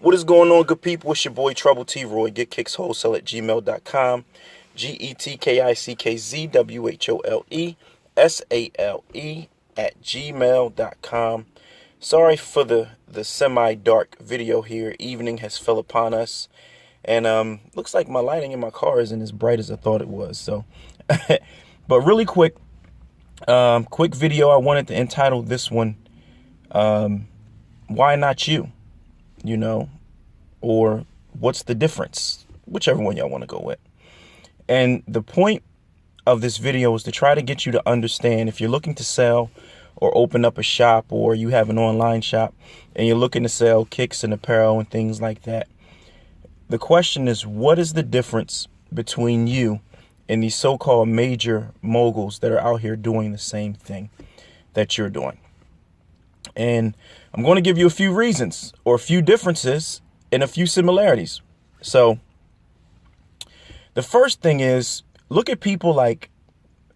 What is going on, good people? It's your boy Trouble T Roy. GetKicksWholesale@gmail.com. GetKicksWholesale@gmail.com. Sorry for the semi-dark video here. Evening has fell upon us. And looks like my lighting in my car isn't as bright as I thought it was. So but really quick video. I wanted to entitle this one Why Not You? You know, or what's the difference? Whichever one y'all want to go with. And the point of this video is to try to get you to understand, if you're looking to sell or open up a shop, or you have an online shop and you're looking to sell kicks and apparel and things like that. The question is, what is the difference between you and these so-called major moguls that are out here doing the same thing that you're doing? And I'm going to give you a few reasons, or a few differences, and a few similarities. So the first thing is, look at people like,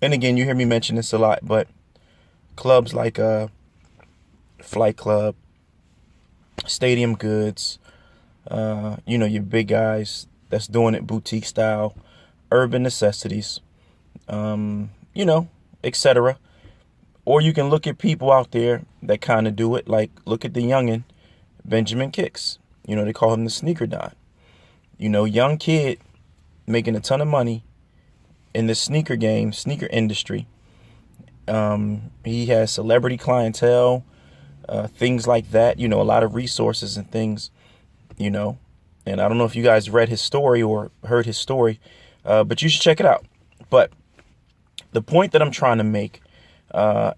and again, you hear me mention this a lot, but clubs like Flight Club, Stadium Goods, your big guys that's doing it boutique style, Urban Necessities, etc. Or you can look at people out there that kind of do it. Like, look at the youngin, Benjamin Kicks. They call him the sneaker don. Young kid making a ton of money in the sneaker game, sneaker industry. He has celebrity clientele, things like that. A lot of resources and things, And I don't know if you guys read his story or heard his story, but you should check it out. But the point that I'm trying to make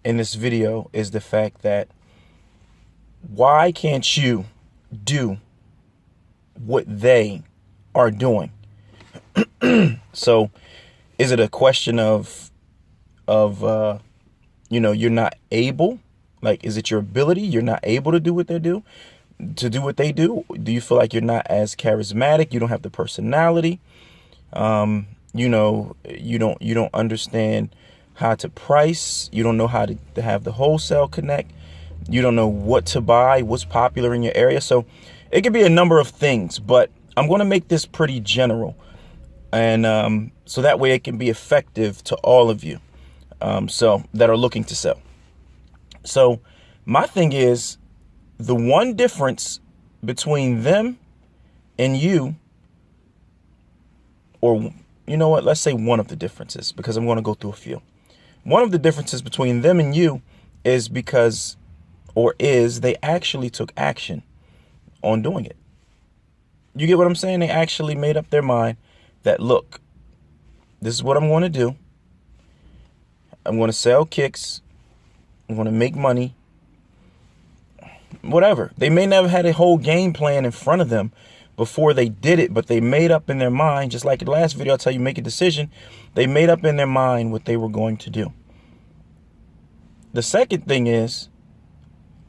in this video is the fact that, why can't you do what they are doing? So is it a question of you're not able? Like, is it your ability? You're not able to do what they do? Do you feel like you're not as charismatic? You don't have the personality? You don't understand how to price. You don't know how to have the wholesale connect. You don't know what to buy, what's popular in your area. So it could be a number of things, but I'm going to make this pretty general. And so that way it can be effective to all of you so that are looking to sell. So my thing is, the one difference between them and you, or let's say one of the differences, because I'm going to go through a few. One of the differences between them and you is they actually took action on doing it. You get what I'm saying? They actually made up their mind that, look, this is what I'm going to do. I'm going to sell kicks. I'm going to make money. Whatever. They may never had a whole game plan in front of them before they did it, but they made up in their mind, just like the last video, I'll tell you, make a decision. They made up in their mind what they were going to do. The second thing is,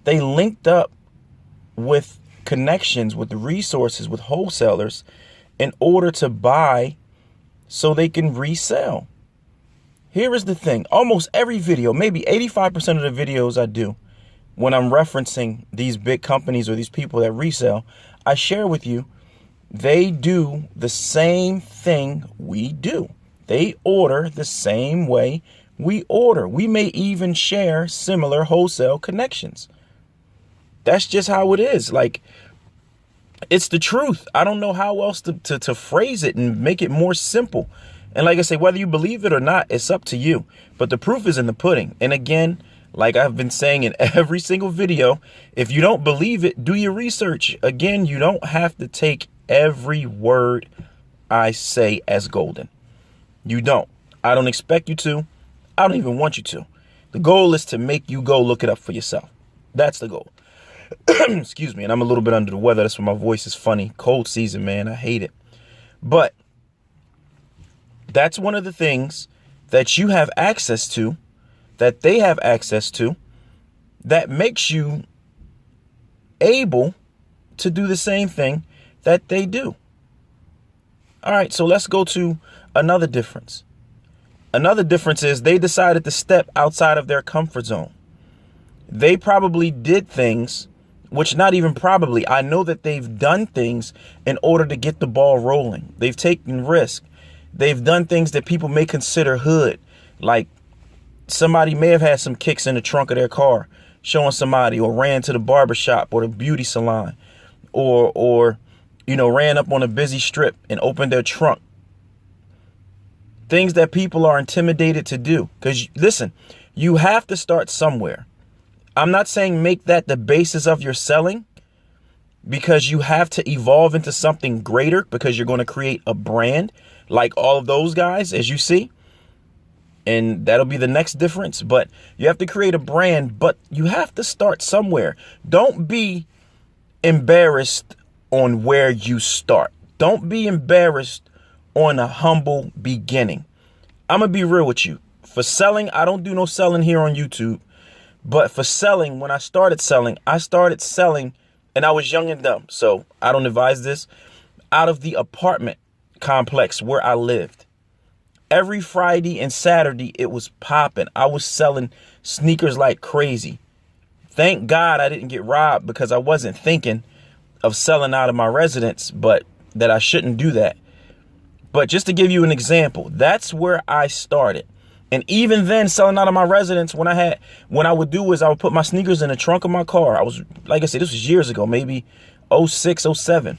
they linked up with connections, with resources, with wholesalers in order to buy so they can resell. Here is the thing. Almost every video, maybe 85% of the videos I do, when I'm referencing these big companies or these people that resell, I share with you, they do the same thing we do. They order the same way we order. We may even share similar wholesale connections. That's just how it is. Like, it's the truth. I don't know how else to phrase it and make it more simple. And like I say, whether you believe it or not, it's up to you. But the proof is in the pudding. And again, like I've been saying in every single video, if you don't believe it, do your research. Again, you don't have to take every word I say as golden. You don't. I don't expect you to. I don't even want you to. The goal is to make you go look it up for yourself. That's the goal. Excuse me. And I'm a little bit under the weather. That's why my voice is funny. Cold season, man. I hate it. But that's one of the things that you have access to, that they have access to, that makes you able to do the same thing that they do. All right, so let's go to another difference. Another difference is they decided to step outside of their comfort zone. They probably did things which not even probably, I know that they've done things in order to get the ball rolling. They've taken risk. They've done things that people may consider hood. Like somebody may have had some kicks in the trunk of their car showing somebody, or ran to the barbershop or the beauty salon, or ran up on a busy strip and opened their trunk. Things that people are intimidated to do. Because listen, you have to start somewhere. I'm not saying make that the basis of your selling, because you have to evolve into something greater, because you're going to create a brand like all of those guys, as you see. And that'll be the next difference. But you have to create a brand, but you have to start somewhere. Don't be embarrassed on where you start. Don't be embarrassed on a humble beginning. I'm going to be real with you. For selling, I don't do no selling here on YouTube. But for selling, when I started selling, and I was young and dumb, so I don't advise this, out of the apartment complex where I lived. Every Friday and Saturday, it was popping. I was selling sneakers like crazy. Thank God I didn't get robbed, because I wasn't thinking of selling out of my residence, but that I shouldn't do that. But just to give you an example, that's where I started. And even then, selling out of my residence, what I would do is I would put my sneakers in the trunk of my car. I was, like I said, this was years ago, maybe 06, 07.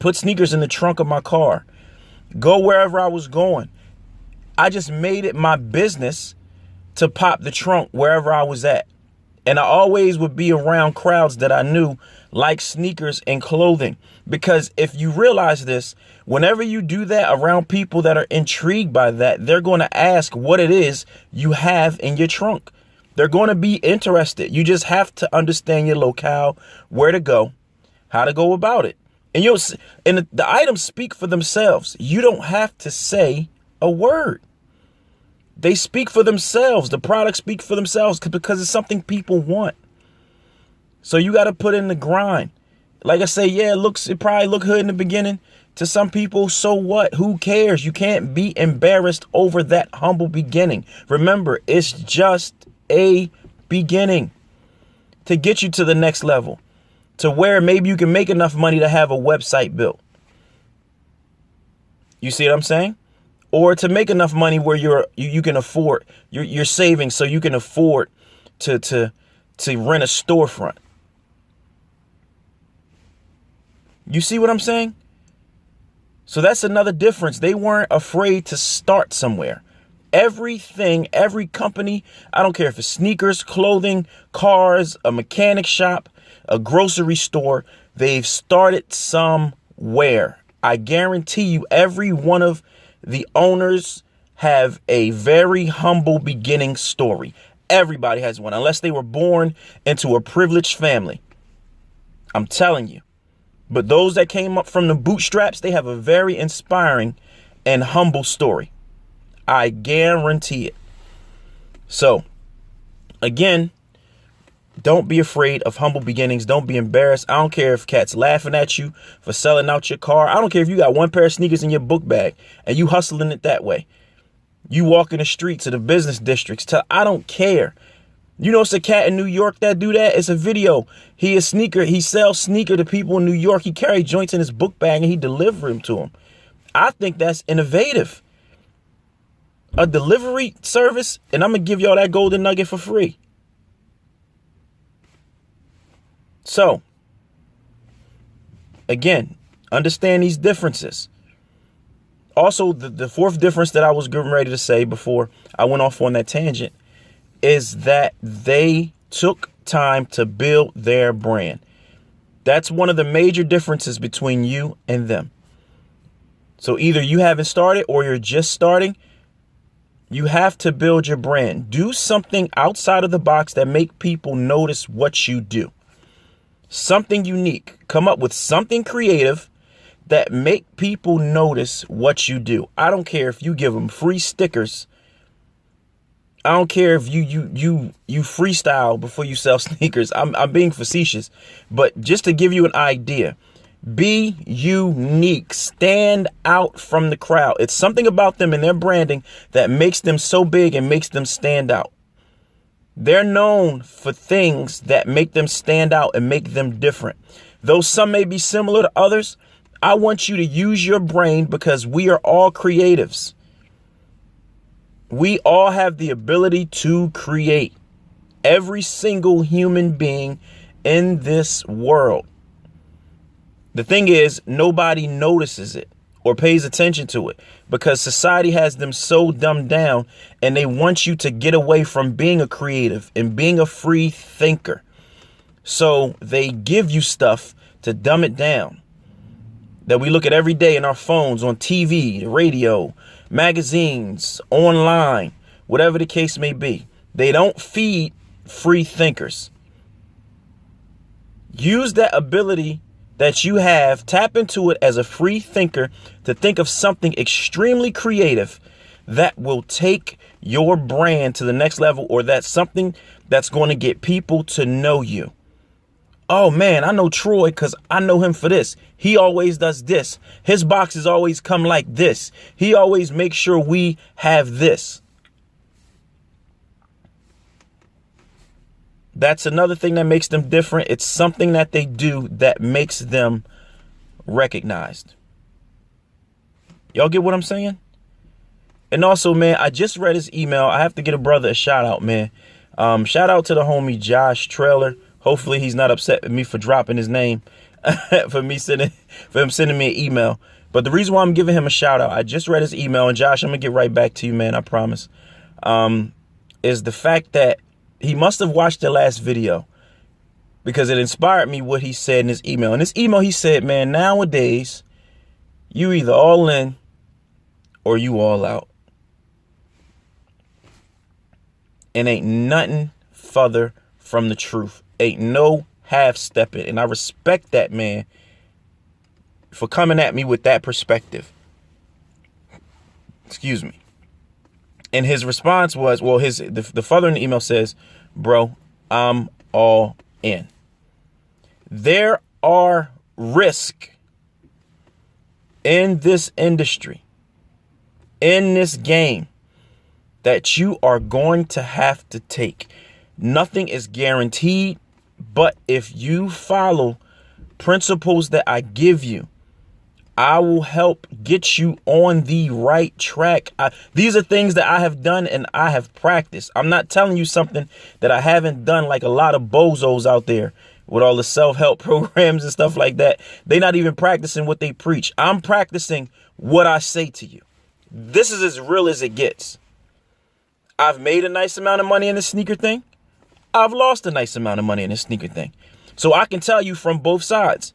Put sneakers in the trunk of my car. Go wherever I was going. I just made it my business to pop the trunk wherever I was at. And I always would be around crowds that I knew like sneakers and clothing. Because if you realize this, whenever you do that around people that are intrigued by that, they're going to ask what it is you have in your trunk. They're going to be interested. You just have to understand your locale, where to go, how to go about it. And the items speak for themselves. You don't have to say a word. They speak for themselves. The products speak for themselves because it's something people want. So you got to put in the grind. Like I say, yeah, it probably look good in the beginning to some people. So what? Who cares? You can't be embarrassed over that humble beginning. Remember, it's just a beginning to get you to the next level, to where maybe you can make enough money to have a website built. You see what I'm saying? Or to make enough money where you can afford, you're saving so you can afford to rent a storefront. You see what I'm saying? So that's another difference. They weren't afraid to start somewhere. Every company, I don't care if it's sneakers, clothing, cars, a mechanic shop, a grocery store, they've started somewhere. I guarantee you every one of the owners have a very humble beginning story. Everybody has one, unless they were born into a privileged family. I'm telling you. But those that came up from the bootstraps, they have a very inspiring and humble story. I guarantee it. So, again, don't be afraid of humble beginnings. Don't be embarrassed. I don't care if cats laughing at you for selling out your car. I don't care if you got one pair of sneakers in your book bag and you hustling it that way. You walk in the streets of the business districts. I don't care. You know, it's a cat in New York that do that. It's a video. He sells sneaker to people in New York. He carry joints in his book bag and he deliver them to them. I think that's innovative. A delivery service, and I'm going to give y'all that golden nugget for free. So, again, understand these differences. Also, the fourth difference that I was getting ready to say before I went off on that tangent is that they took time to build their brand. That's one of the major differences between you and them. So either you haven't started or you're just starting. You have to build your brand. Do something outside of the box that make people notice what you do. Something unique. Come up with something creative that make people notice what you do. I don't care if you give them free stickers. I don't care if you freestyle before you sell sneakers. I'm being facetious, but just to give you an idea, be unique, stand out from the crowd. It's something about them and their branding that makes them so big and makes them stand out. They're known for things that make them stand out and make them different. Though some may be similar to others, I want you to use your brain because we are all creatives. We all have the ability to create. Every single human being in this world. The thing is, nobody notices it or pays attention to it because society has them so dumbed down, and they want you to get away from being a creative and being a free thinker. So they give you stuff to dumb it down that we look at every day in our phones, on TV, radio, magazines, online, whatever the case may be. They don't feed free thinkers. Use that ability that you have, tap into it as a free thinker to think of something extremely creative that will take your brand to the next level, or that's something that's going to get people to know you. Oh man, I know Troy because I know him for this. He always does this. His boxes always come like this. He always makes sure we have this. That's another thing that makes them different. It's something that they do that makes them recognized. Y'all get what I'm saying? And also, man, I just read his email. I have to get a brother a shout out, man. Shout out to the homie Josh Trailer. Hopefully he's not upset with me for dropping his name, for him sending me an email. But the reason why I'm giving him a shout out, I just read his email, and Josh, I'm gonna get right back to you, man. I promise. Is the fact that he must have watched the last video, because it inspired me what he said in his email. In his email, he said, man, nowadays, you either all in or you all out. And ain't nothing further from the truth. Ain't no half-stepping. And I respect that man for coming at me with that perspective. Excuse me. And his response was, well, the father in the email says, bro, I'm all in. There are risks in this industry, in this game, that you are going to have to take. Nothing is guaranteed, but if you follow principles that I give you, I will help get you on the right track. These are things that I have done and I have practiced. I'm not telling you something that I haven't done, like a lot of bozos out there with all the self-help programs and stuff like that. They're not even practicing what they preach. I'm practicing what I say to you. This is as real as it gets. I've made a nice amount of money in the sneaker thing. I've lost a nice amount of money in the sneaker thing. So I can tell you from both sides.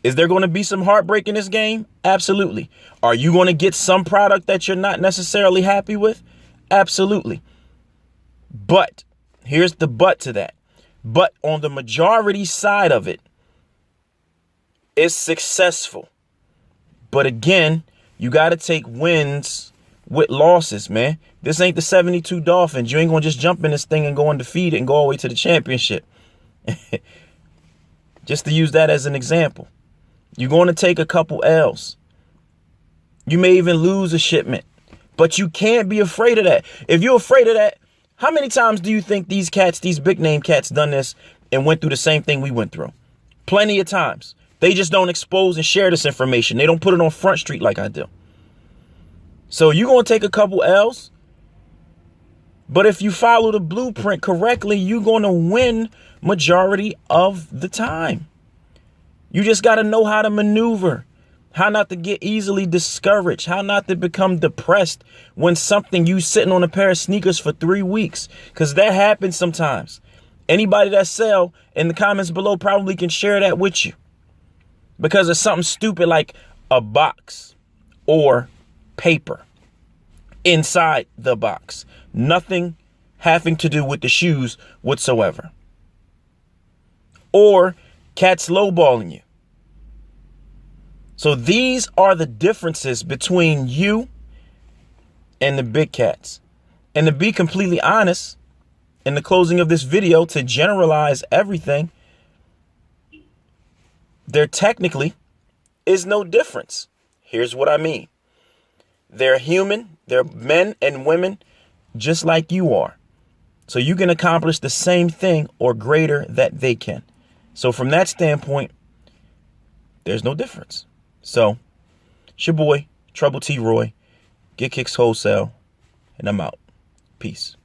Is there going to be some heartbreak in this game? Absolutely. Are you going to get some product that you're not necessarily happy with? Absolutely. But here's the but to that. But on the majority side of it, it's successful. But again, you got to take wins with losses, man. This ain't the 72 Dolphins. You ain't going to just jump in this thing and go undefeated and go all the way to the championship. Just to use that as an example. You're going to take a couple L's. You may even lose a shipment, but you can't be afraid of that. If you're afraid of that, how many times do you think these cats, these big name cats, done this and went through the same thing we went through? Plenty of times. They just don't expose and share this information. They don't put it on Front Street like I do. So you're going to take a couple L's, but if you follow the blueprint correctly, you're going to win majority of the time. You just got to know how to maneuver, how not to get easily discouraged, how not to become depressed when you sitting on a pair of sneakers for 3 weeks, because that happens sometimes. Anybody that sell in the comments below probably can share that with you, because of something stupid like a box or paper inside the box. Nothing having to do with the shoes whatsoever. Or cats lowballing you. So these are the differences between you and the big cats. And to be completely honest, in the closing of this video, to generalize everything, there technically is no difference. Here's what I mean. They're human. They're men and women just like you are. So you can accomplish the same thing or greater that they can. So from that standpoint, there's no difference. So it's your boy, Trouble T. Roy, Get Kicks Wholesale, and I'm out. Peace.